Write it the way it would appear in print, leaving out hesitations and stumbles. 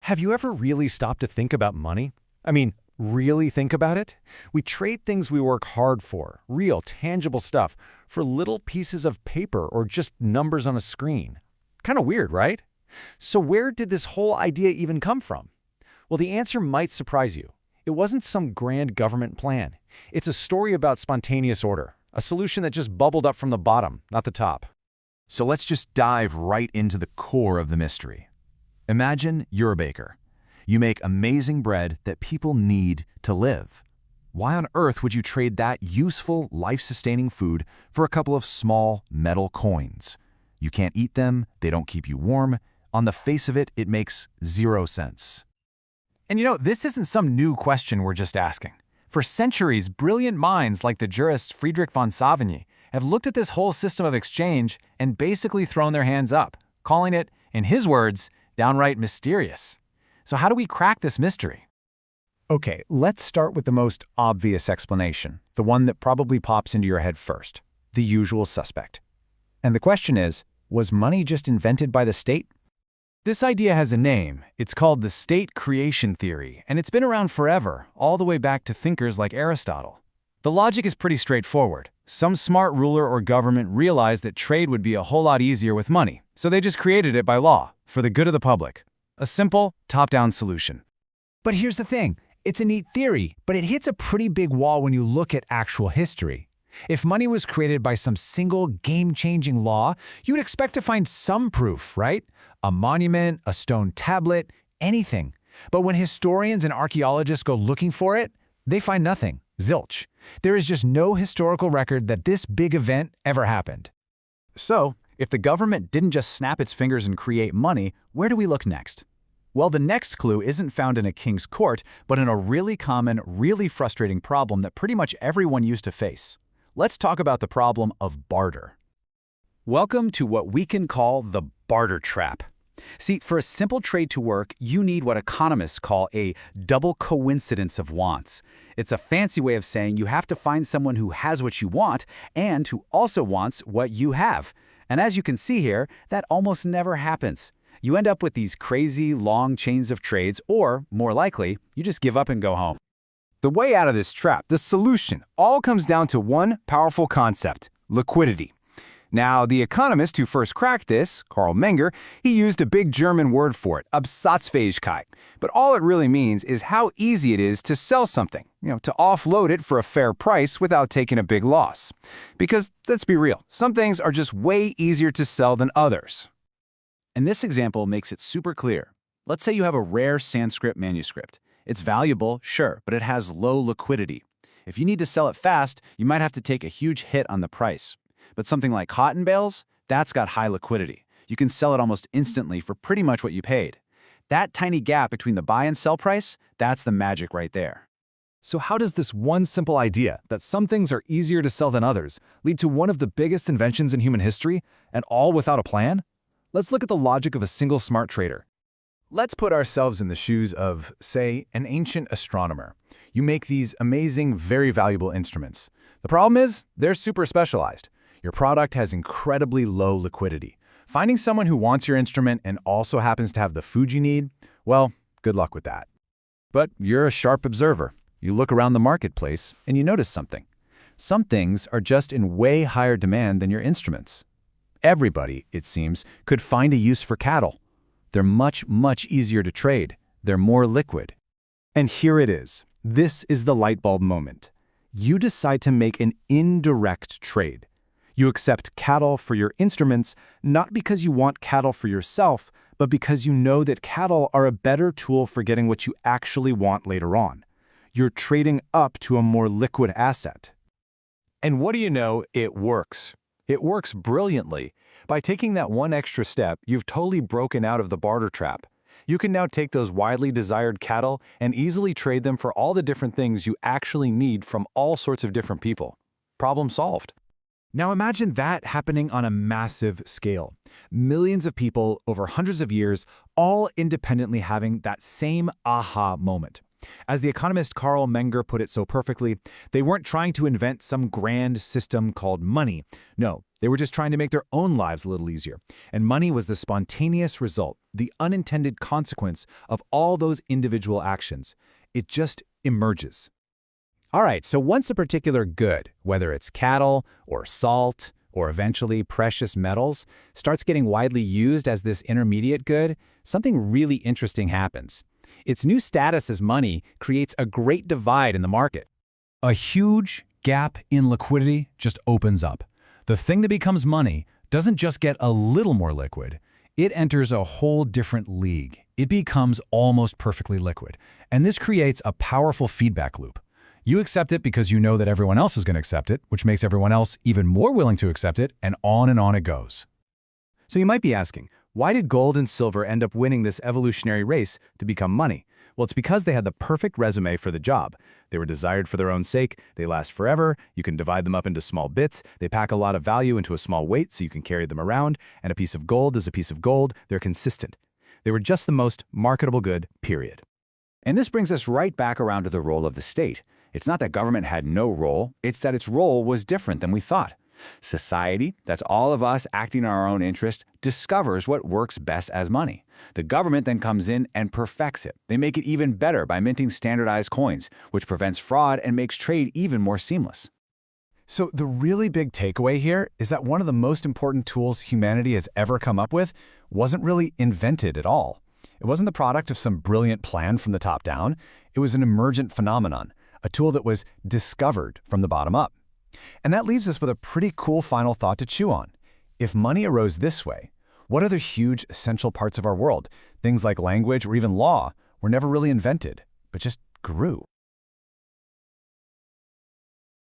Have you ever really stopped to think about money? I mean, really think about it? We trade things we work hard for, real, tangible stuff, for little pieces of paper or just numbers on a screen. Kind of weird, right? So where did this whole idea even come from? Well, the answer might surprise you. It wasn't some grand government plan. It's a story about spontaneous order, a solution that just bubbled up from the bottom, not the top. So let's just dive right into the core of the mystery. Imagine you're a baker. You make amazing bread that people need to live. Why on earth would you trade that useful, life-sustaining food for a couple of small metal coins? You can't eat them, they don't keep you warm. On the face of it, it makes zero sense. And this isn't some new question we're just asking. For centuries, brilliant minds like the jurist Friedrich von Savigny have looked at this whole system of exchange and basically thrown their hands up, calling it, in his words, downright mysterious. So how do we crack this mystery? Okay, let's start with the most obvious explanation, the one that probably pops into your head first, the usual suspect. And the question is, was money just invented by the state? This idea has a name. It's called the state creation theory, and it's been around forever, all the way back to thinkers like Aristotle. The logic is pretty straightforward. Some smart ruler or government realized that trade would be a whole lot easier with money, so they just created it by law, for the good of the public. A simple, top-down solution. But here's the thing. It's a neat theory, but it hits a pretty big wall when you look at actual history. If money was created by some single game-changing law, you'd expect to find some proof, right? A monument, a stone tablet, anything. But when historians and archaeologists go looking for it, they find nothing. Zilch. There is just no historical record that this big event ever happened. So, if the government didn't just snap its fingers and create money, where do we look next? Well, the next clue isn't found in a king's court, but in a really common, really frustrating problem that pretty much everyone used to face. Let's talk about the problem of barter. Welcome to what we can call the barter trap. See, for a simple trade to work, you need what economists call a double coincidence of wants. It's a fancy way of saying you have to find someone who has what you want and who also wants what you have. And as you can see here, that almost never happens. You end up with these crazy, long chains of trades, or, more likely, you just give up and go home. The way out of this trap, the solution, all comes down to one powerful concept: liquidity. Now, the economist who first cracked this, Karl Menger, he used a big German word for it, Absatzfähigkeit. But all it really means is how easy it is to sell something, to offload it for a fair price without taking a big loss. Because, let's be real, some things are just way easier to sell than others. And this example makes it super clear. Let's say you have a rare Sanskrit manuscript. It's valuable, sure, but it has low liquidity. If you need to sell it fast, you might have to take a huge hit on the price. But something like cotton bales, that's got high liquidity. You can sell it almost instantly for pretty much what you paid. That tiny gap between the buy and sell price, that's the magic right there. So how does this one simple idea that some things are easier to sell than others lead to one of the biggest inventions in human history, and all without a plan? Let's look at the logic of a single smart trader. Let's put ourselves in the shoes of, say, an ancient astronomer. You make these amazing, very valuable instruments. The problem is, they're super specialized. Your product has incredibly low liquidity. Finding someone who wants your instrument and also happens to have the food you need, well, good luck with that. But you're a sharp observer. You look around the marketplace and you notice something. Some things are just in way higher demand than your instruments. Everybody, it seems, could find a use for cattle. They're much, much easier to trade. They're more liquid. And here it is. This is the light bulb moment. You decide to make an indirect trade. You accept cattle for your instruments, not because you want cattle for yourself, but because you know that cattle are a better tool for getting what you actually want later on. You're trading up to a more liquid asset. And what do you know? It works. It works brilliantly. By taking that one extra step, you've totally broken out of the barter trap. You can now take those widely desired cattle and easily trade them for all the different things you actually need from all sorts of different people. Problem solved. Now imagine that happening on a massive scale. Millions of people over hundreds of years, all independently having that same aha moment. As the economist Carl Menger put it so perfectly, they weren't trying to invent some grand system called money. No, they were just trying to make their own lives a little easier. And money was the spontaneous result, the unintended consequence of all those individual actions. It just emerges. All right, so once a particular good, whether it's cattle or salt or eventually precious metals, starts getting widely used as this intermediate good, something really interesting happens. Its new status as money creates a great divide in the market. A huge gap in liquidity just opens up. The thing that becomes money doesn't just get a little more liquid. It enters a whole different league. It becomes almost perfectly liquid. And this creates a powerful feedback loop. You accept it because you know that everyone else is going to accept it, which makes everyone else even more willing to accept it, and on it goes. So you might be asking, why did gold and silver end up winning this evolutionary race to become money? Well, it's because they had the perfect resume for the job. They were desired for their own sake, they last forever, you can divide them up into small bits, they pack a lot of value into a small weight so you can carry them around, and a piece of gold is a piece of gold, they're consistent. They were just the most marketable good, period. And this brings us right back around to the role of the state. It's not that government had no role, it's that its role was different than we thought. Society, that's all of us acting in our own interest, discovers what works best as money. The government then comes in and perfects it. They make it even better by minting standardized coins, which prevents fraud and makes trade even more seamless. So the really big takeaway here is that one of the most important tools humanity has ever come up with wasn't really invented at all. It wasn't the product of some brilliant plan from the top down. It was an emergent phenomenon, a tool that was discovered from the bottom up. And that leaves us with a pretty cool final thought to chew on. If money arose this way, what other huge essential parts of our world, things like language or even law, were never really invented, but just grew?